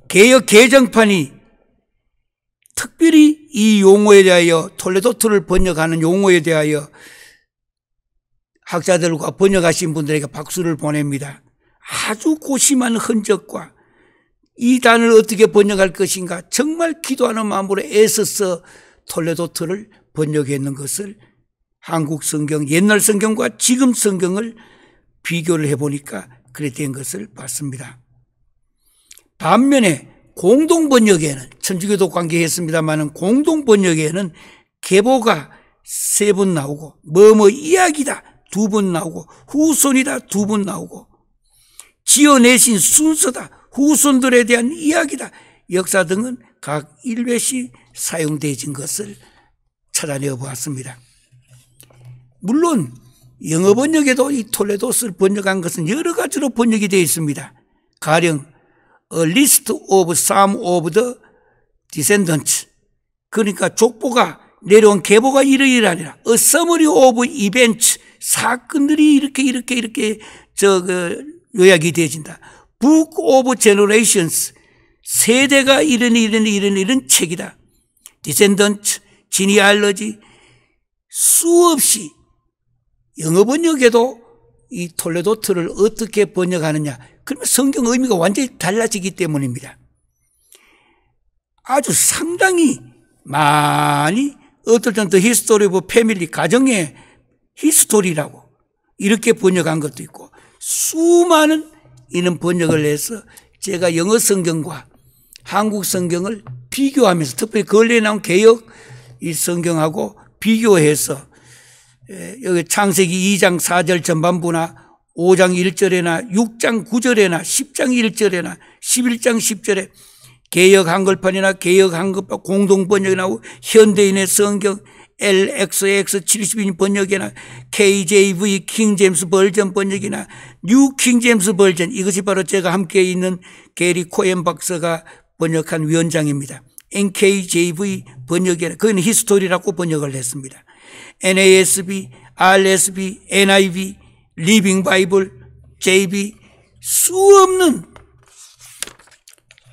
개역 개정판이 특별히 이 용어에 대하여 톨레도트를 번역하는 용어에 대하여 학자들과 번역하신 분들에게 박수를 보냅니다. 아주 고심한 흔적과 이 단어를 어떻게 번역할 것인가 정말 기도하는 마음으로 애써서 톨레도트를 번역했는 것을 한국 성경, 옛날 성경과 지금 성경을 비교를 해보니까 그래 된 것을 봤습니다. 반면에 공동번역에는 천주교도 관계했습니다만 공동번역에는 계보가 3번 나오고 뭐뭐 이야기다 2번 나오고 후손이다 2번 나오고 지어내신 순서다 후손들에 대한 이야기다 역사 등은 각 1회씩 사용되어진 것을 찾아내어 보았습니다. 물론 영어 번역에도 이 톨레도스를 번역한 것은 여러 가지로 번역이 되어 있습니다. 가령 A list of some of the descendants. 그러니까 족보가 내려온 계보가 이러이러하니라. A summary of events. 사건들이 이렇게 요약이 되어진다. Book of generations. 세대가 이런 책이다. Descendants, genealogy. 수없이 영어 번역에도 이 톨레도트를 어떻게 번역하느냐. 그러면 성경 의미가 완전히 달라지기 때문입니다. 아주 상당히 많이 어떨 때는 The History of Family, 가정의 히스토리라고 이렇게 번역한 것도 있고 수많은 이런 번역을 해서 제가 영어 성경과 한국 성경을 비교하면서 특별히 근래에 나온 개역 이 성경하고 비교해서 여기 창세기 2장 4절 전반부나 5장 1절에나 6장 9절에나 10장 1절에나 11장 10절에 개역 한글판이나 개역 한글판 공동번역이 나오고 현대인의 성경 LXX 70인 번역이나 KJV 킹제임스 버전 번역이나 뉴 킹제임스 버전 이것이 바로 제가 함께 있는 게리 코엔 박사가 번역한 위원장입니다. NKJV 번역이나 그건 히스토리라고 번역을 했습니다. NASB, RSB, NIV 리빙 바이블, JB 수없는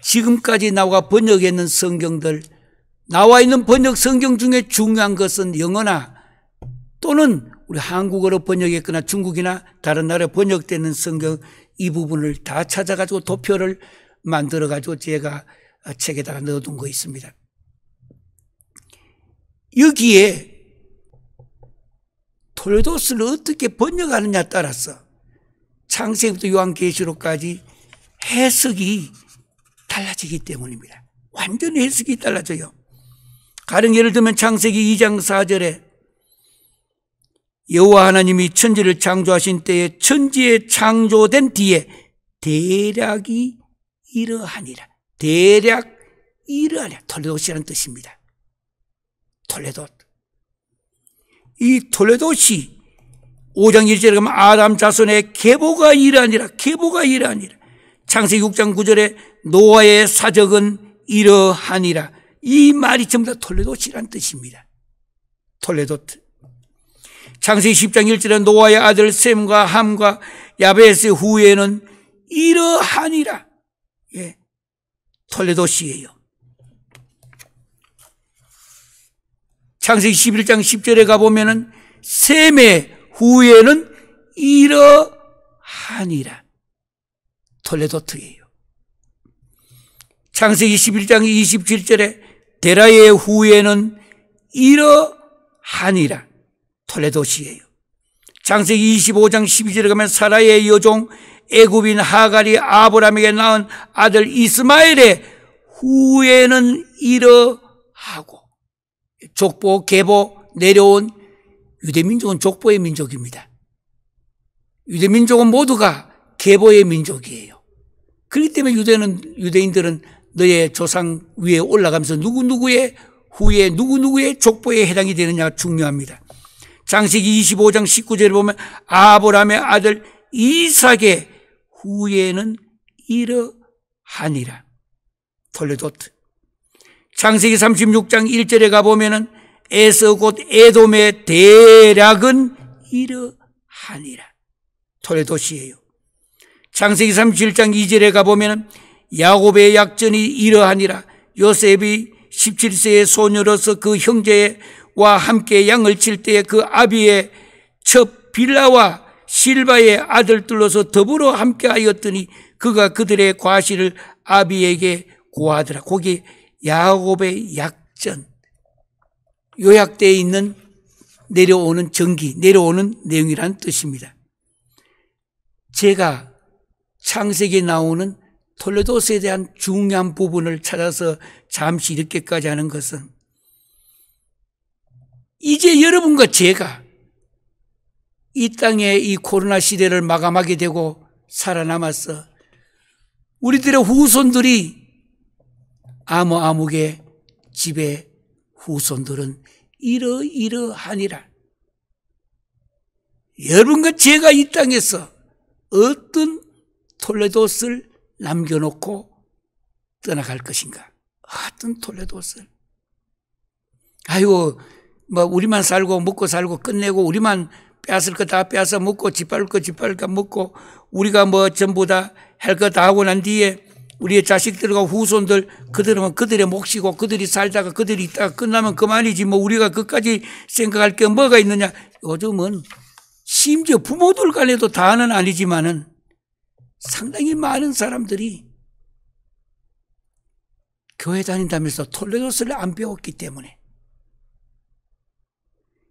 지금까지 나와 번역했는 성경들 나와 있는 번역 성경 중에 중요한 것은 영어나 또는 우리 한국어로 번역했거나 중국이나 다른 나라에 번역되는 성경 이 부분을 다 찾아가지고 도표를 만들어가지고 제가 책에다가 넣어둔 거 있습니다. 여기에 톨레도스를 어떻게 번역하느냐에 따라서 창세기부터 요한계시록까지 해석이 달라지기 때문입니다. 완전히 해석이 달라져요. 가령 예를 들면 창세기 2장 4절에 여호와 하나님이 천지를 창조하신 때에 천지에 창조된 뒤에 대략이 이러하니라. 대략 이러하니라. 톨레도시라는 뜻입니다. 톨레도. 이 톨레도시 5장 1절에 가면 아담 자손의 계보가 이러하니라. 계보가 이러하니라. 창세기 6장 9절에 노아의 사적은 이러하니라. 이 말이 전부 다 톨레도시라는 뜻입니다. 톨레도트. 창세기 10장 1절에 노아의 아들 셈과 함과 야베스의 후예는 이러하니라. 예, 톨레도시예요. 창세기 11장 10절에 가보면은 셈의 후예는 이러하니라. 톨레도트예요. 창세기 11장 27절에 데라의 후예는 이러하니라. 톨레도시예요. 창세기 25장 12절에 가면 사라의 여종 애굽인 하갈이 아브라함에게 낳은 아들 이스마엘의 후예는 이러하고. 족보, 계보 내려온 유대민족은 족보의 민족입니다. 유대민족은 모두가 계보의 민족이에요. 그렇기 때문에 유대인들은 너의 조상 위에 올라가면서 누구누구의 후예, 누구누구의 족보에 해당이 되느냐가 중요합니다. 창세기 25장 19절에 보면 아브라함의 아들 이삭의 후예는 이러하니라. 톨레도트. 창세기 36장 1절에 가보면은 에서 곧 에돔의 대략은 이러하니라. 톨레도시예요. 창세기 37장 2절에 가보면은 야곱의 약전이 이러하니라. 요셉이 17세의 소녀로서 그 형제와 함께 양을 칠 때에 그 아비의 첩 빌라와 실바의 아들들로서 더불어 함께 하였더니 그가 그들의 과실을 아비에게 고하더라. 거기 야곱의 약전, 요약되어 있는 내려오는 전기, 내려오는 내용이라는 뜻입니다. 제가 창세기에 나오는 톨레도스에 대한 중요한 부분을 찾아서 잠시 이렇게까지 하는 것은 이제 여러분과 제가 이 땅에 이 코로나 시대를 마감하게 되고 살아남아서 우리들의 후손들이 아무의 집의 후손들은 이러하니라. 여러분과 제가 이 땅에서 어떤 톨레도스를 남겨놓고 떠나갈 것인가? 어떤 톨레도스를? 아이고, 우리만 살고 먹고 살고 끝내고 우리만 빼앗을 거 다 빼앗아 먹고 짓밟을 거 짓밟을 거 먹고 우리가 전부 다 할 거 다 하고 난 뒤에 우리의 자식들과 후손들 그들은 그들의 몫이고 그들이 살다가 그들이 있다가 끝나면 그만이지 우리가 그까지 생각할 게 뭐가 있느냐. 요즘은 심지어 부모들 간에도 다는 아니지만은 상당히 많은 사람들이 교회 다닌다면서 톨레도스를 안 배웠기 때문에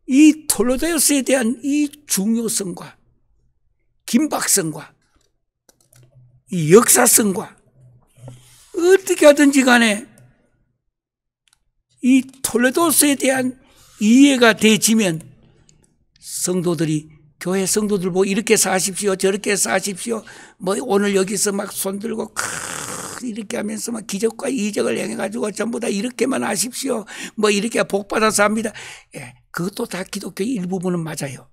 이 톨레도스에 대한 이 중요성과 긴박성과 이 역사성과 어떻게 하든지 간에 이 톨레도스에 대한 이해가 되지면 성도들이 교회 성도들 보고 이렇게 사십시오 저렇게 사십시오 오늘 여기서 막 손들고 이렇게 하면서 막 기적과 이적을 행해가지고 전부 다 이렇게만 하십시오 이렇게 복받아서 합니다. 예, 그것도 다 기독교의 일부분은 맞아요.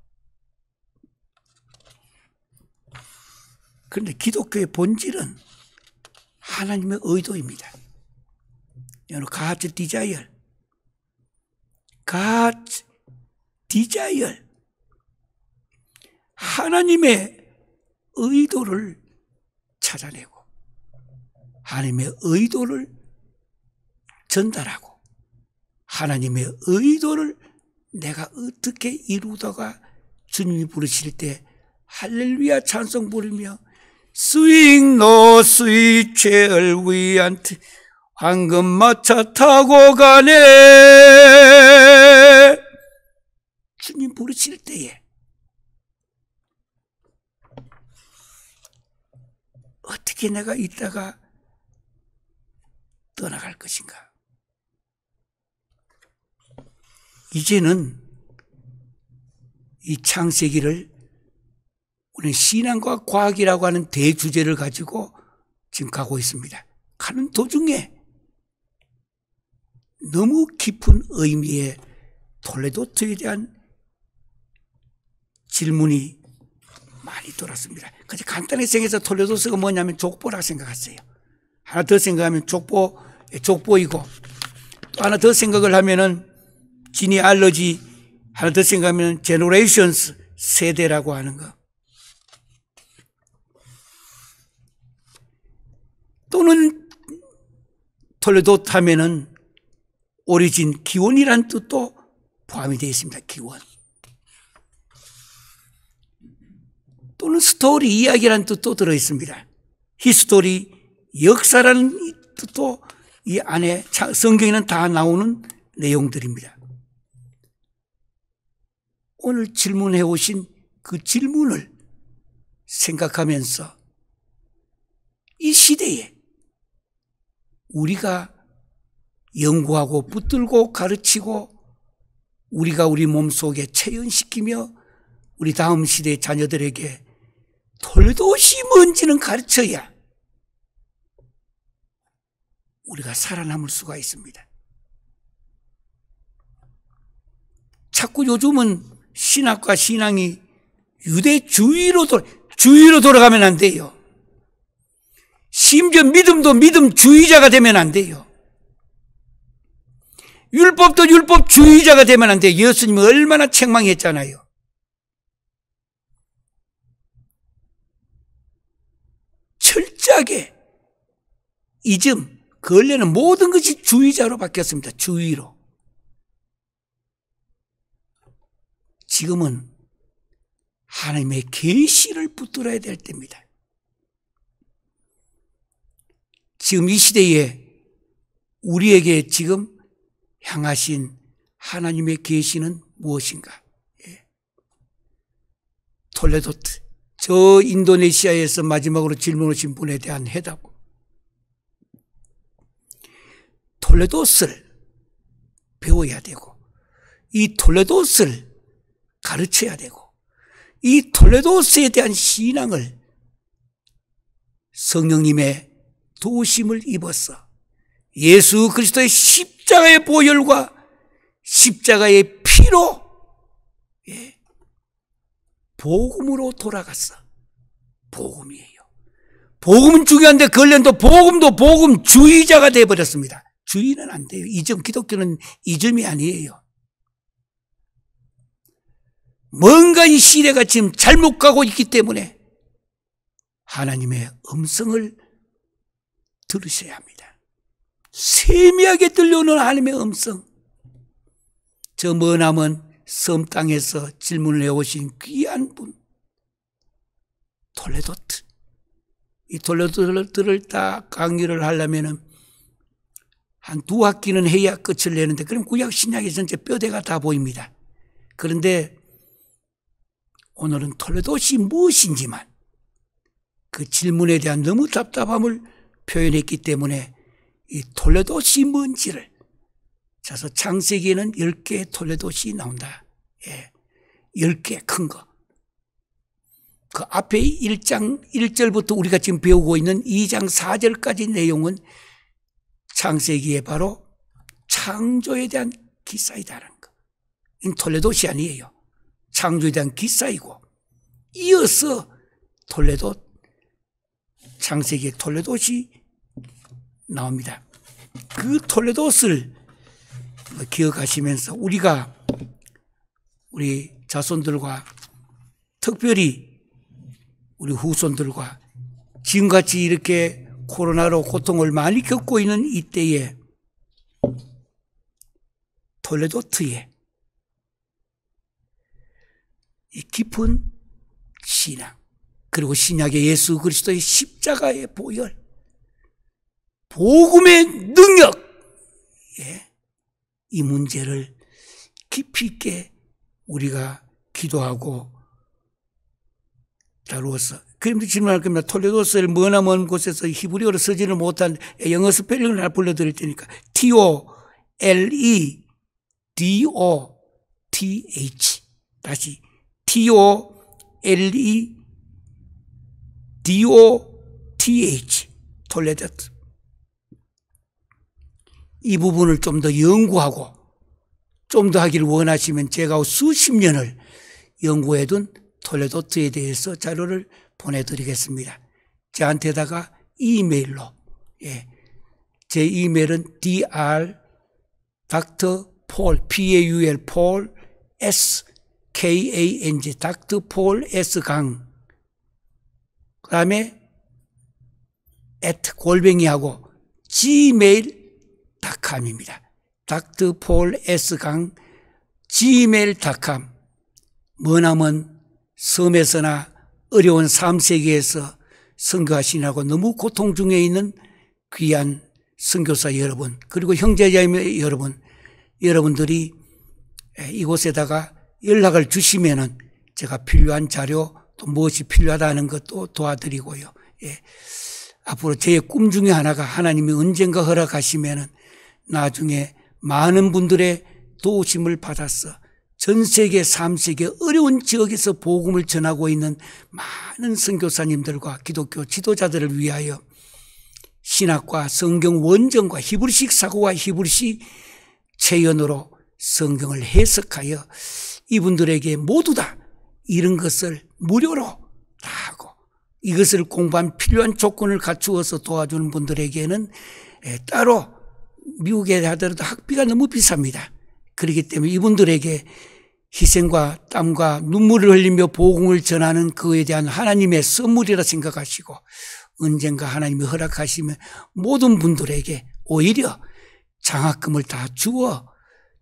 그런데 기독교의 본질은 하나님의 의도입니다. God's desire. God's desire. 하나님의 의도를 찾아내고 하나님의 의도를 전달하고 하나님의 의도를 내가 어떻게 이루다가 주님이 부르실 때 할렐루야 찬송 부르며 Swing no sweet chair 위한테 황금마차 타고 가네. 주님 부르실 때에 어떻게 내가 있다가 떠나갈 것인가? 이제는 이 창세기를 우리는 신앙과 과학이라고 하는 대주제를 가지고 지금 가고 있습니다. 가는 도중에 너무 깊은 의미의 톨레도트에 대한 질문이 많이 돌았습니다. 그래서 간단하게 생각해서 톨레도스가 뭐냐면 족보라 생각하세요. 하나 더 생각하면 족보이고, 또 하나 더 생각을 하면은 지니알러지, 하나 더 생각하면 제너레이션스, 세대라고 하는 거. 또는 톨레도트 하면은 오리진, 기원이란 뜻도 포함이 되어 있습니다. 기원. 또는 스토리, 이야기라는 뜻도 들어있습니다. 히스토리, 역사라는 뜻도 이 안에 성경에는 다 나오는 내용들입니다. 오늘 질문해 오신 그 질문을 생각하면서 이 시대에 우리가 연구하고 붙들고 가르치고 우리가 우리 몸속에 체현시키며 우리 다음 시대의 자녀들에게 톨레도시 뭔지는 가르쳐야 우리가 살아남을 수가 있습니다. 자꾸 요즘은 신학과 신앙이 유대주의로 돌아가면 안 돼요. 심지어 믿음도 믿음주의자가 되면 안 돼요. 율법도 율법주의자가 되면 안 돼요. 예수님이 얼마나 책망했잖아요. 철저하게 이즘 근래는 모든 것이 주의자로 바뀌었습니다. 주의로. 지금은 하나님의 계시를 붙들어야 될 때입니다. 지금 이 시대에 우리에게 지금 향하신 하나님의 계시는 무엇인가? 톨레도트, 저 인도네시아에서 마지막으로 질문하신 분에 대한 해답. 톨레도스를 배워야 되고, 이 톨레도스를 가르쳐야 되고, 이 톨레도스에 대한 신앙을 성령님의 도우심을 입어서 예수 그리스도의 십자가의 보혈과 십자가의 피로 복음으로 돌아갔어. 복음이에요. 복음은 중요한데 걸련도 복음도 복음주의자가 되어버렸습니다. 주의는 안 돼요. 기독교는 이점이 아니에요. 뭔가 이 시대가 지금 잘못 가고 있기 때문에 하나님의 음성을 들으셔야 합니다. 세미하게 들려오는 하나님의 음성. 저 머나먼 섬 땅에서 질문을 해오신 귀한 분, 톨레도트. 이 톨레도트를 다 강의를 하려면은 한 2학기는 해야 끝을 내는데, 그럼 구약 신약에서 이제 뼈대가 다 보입니다. 그런데 오늘은 톨레도시 무엇인지만 그 질문에 대한 너무 답답함을 표현했기 때문에 이 톨레도시 뭔지를, 그래서 창세기에는 10개의 톨레도시 나온다. 10개 큰 거. 그 앞에 1장 1절부터 우리가 지금 배우고 있는 2장 4절까지 내용은 창세기에 바로 창조에 대한 기사이다라는 거. 이 톨레도시 아니에요. 창조에 대한 기사이고, 이어서 창세기의 톨레도시 나옵니다. 그 톨레도스를 기억하시면서 우리가 우리 자손들과 특별히 우리 후손들과 지금같이 이렇게 코로나로 고통을 많이 겪고 있는 이때에 톨레도트의 이 깊은 신앙, 그리고 신약의 예수 그리스도의 십자가의 보혈, 복음의 능력, 이 문제를 깊이 있게 우리가 기도하고 다루어서, 그런데 질문할 겁니다. 톨레도스를 머나먼 곳에서 히브리어로 쓰지를 못한 영어 스펠링을 하나 불러드릴 테니까 TOLEDOTH, 다시 TOLEDOTH, 톨레도트. 이 부분을 좀 더 연구하고 좀 더 하기를 원하시면 제가 수십 년을 연구해둔 톨레도트에 대해서 자료를 보내드리겠습니다. 저한테다가 이메일로, 제 이메일은 dr Dr. Paul, Paul, Paul S Kang, Dr. Paul S 강, 그 다음에 @골뱅이하고 gmail.com입니다. Dr. Paul S 강 gmail.com. 머나먼 섬에서나 어려운 3세기에서 선교하시느라고 너무 고통 중에 있는 귀한 선교사 여러분, 그리고 형제자매 여러분, 여러분들이 이곳에다가 연락을 주시면은 제가 필요한 자료, 또 무엇이 필요하다는 것도 도와드리고요. 앞으로 제 꿈 중에 하나가 하나님이 언젠가 허락하시면은 나중에 많은 분들의 도우심을 받아서 전 세계 3세계 어려운 지역에서 복음을 전하고 있는 많은 선교사님들과 기독교 지도자들을 위하여 신학과 성경 원전과 히브리식 사고와 히브리식 체연으로 성경을 해석하여 이분들에게 모두 다 이런 것을 무료로 다 하고, 이것을 공부한 필요한 조건을 갖추어서 도와주는 분들에게는 따로, 미국에 하더라도 학비가 너무 비쌉니다. 그렇기 때문에 이분들에게 희생과 땀과 눈물을 흘리며 복음을 전하는 그에 대한 하나님의 선물이라 생각하시고, 언젠가 하나님이 허락하시면 모든 분들에게 오히려 장학금을 다 주어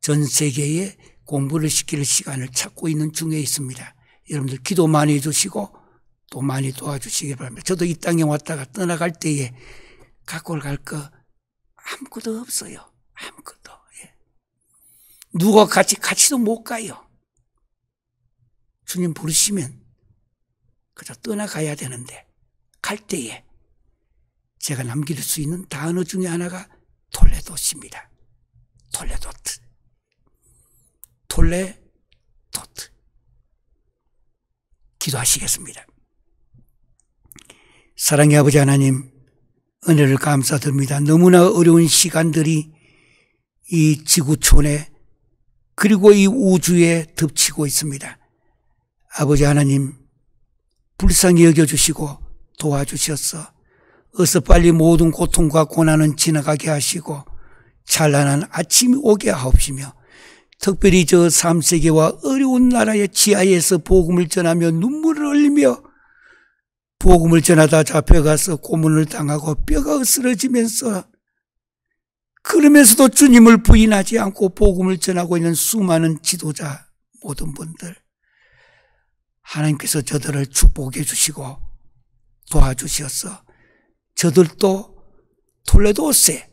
전 세계에 공부를 시킬 시간을 찾고 있는 중에 있습니다. 여러분들 기도 많이 해주시고 또 많이 도와주시기 바랍니다. 저도 이 땅에 왔다가 떠나갈 때에 갖고 갈 거 아무것도 없어요. 아무것도. 누가 같이도 못 가요. 주님 부르시면 그저 떠나가야 되는데, 갈 때에 제가 남길 수 있는 단어 중에 하나가 톨레도트입니다. 톨레도트. 톨레도트. 기도하시겠습니다. 사랑의 아버지 하나님, 은혜를 감사드립니다. 너무나 어려운 시간들이 이 지구촌에 그리고 이 우주에 덮치고 있습니다. 아버지 하나님, 불쌍히 여겨주시고 도와주셔서 어서 빨리 모든 고통과 고난은 지나가게 하시고 찬란한 아침이 오게 하옵시며, 특별히 저 3세계와 어려운 나라의 지하에서 복음을 전하며 눈물을 흘리며 복음을 전하다 잡혀가서 고문을 당하고 뼈가 으스러지면서, 그러면서도 주님을 부인하지 않고 복음을 전하고 있는 수많은 지도자 모든 분들, 하나님께서 저들을 축복해 주시고 도와주셔서 저들도 톨레도세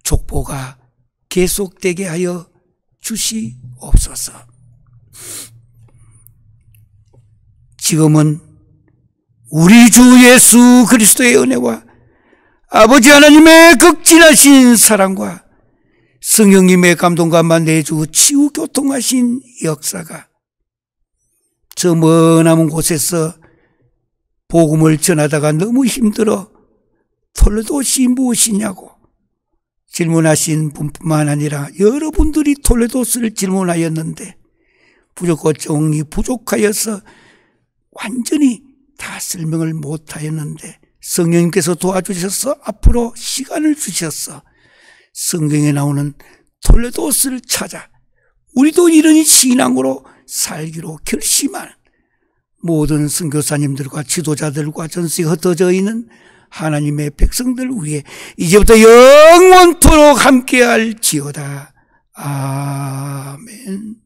족보가 계속되게 하여 주시옵소서. 지금은 우리 주 예수 그리스도의 은혜와 아버지 하나님의 극진하신 사랑과 성령님의 감동과 만내주 치유 교통하신 역사가 저 머나먼 곳에서 복음을 전하다가 너무 힘들어 톨레도시 무엇이냐고 질문하신 분뿐만 아니라 여러분들이 톨레도스를 질문하였는데 부족과 정이 부족하여서 완전히 다 설명을 못하였는데 성령님께서 도와주셔서 앞으로 시간을 주셔서 성경에 나오는 톨레도스를 찾아 우리도 이런 신앙으로 살기로 결심하는 모든 선교사님들과 지도자들과 전세에 흩어져 있는 하나님의 백성들 위해 이제부터 영원토록 함께할지어다. 아멘.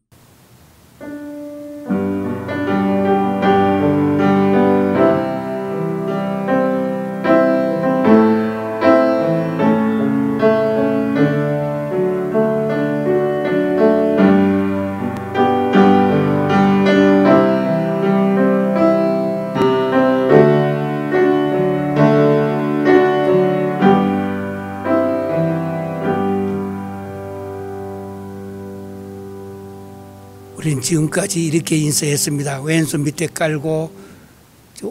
우린 지금까지 이렇게 인사했습니다. 왼손 밑에 깔고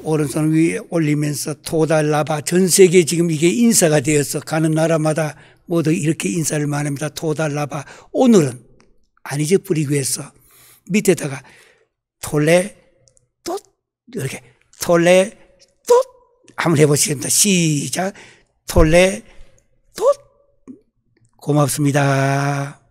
오른손 위에 올리면서 토달라바. 전 세계 지금 이게 인사가 되어서 가는 나라마다 모두 이렇게 인사를 많이 합니다. 토달라바. 오늘은 안 잊어버리기 위해서 밑에다가 톨레 돛 이렇게 톨레 돛 한번 해보시겠습니다. 시작. 톨레 돛. 고맙습니다.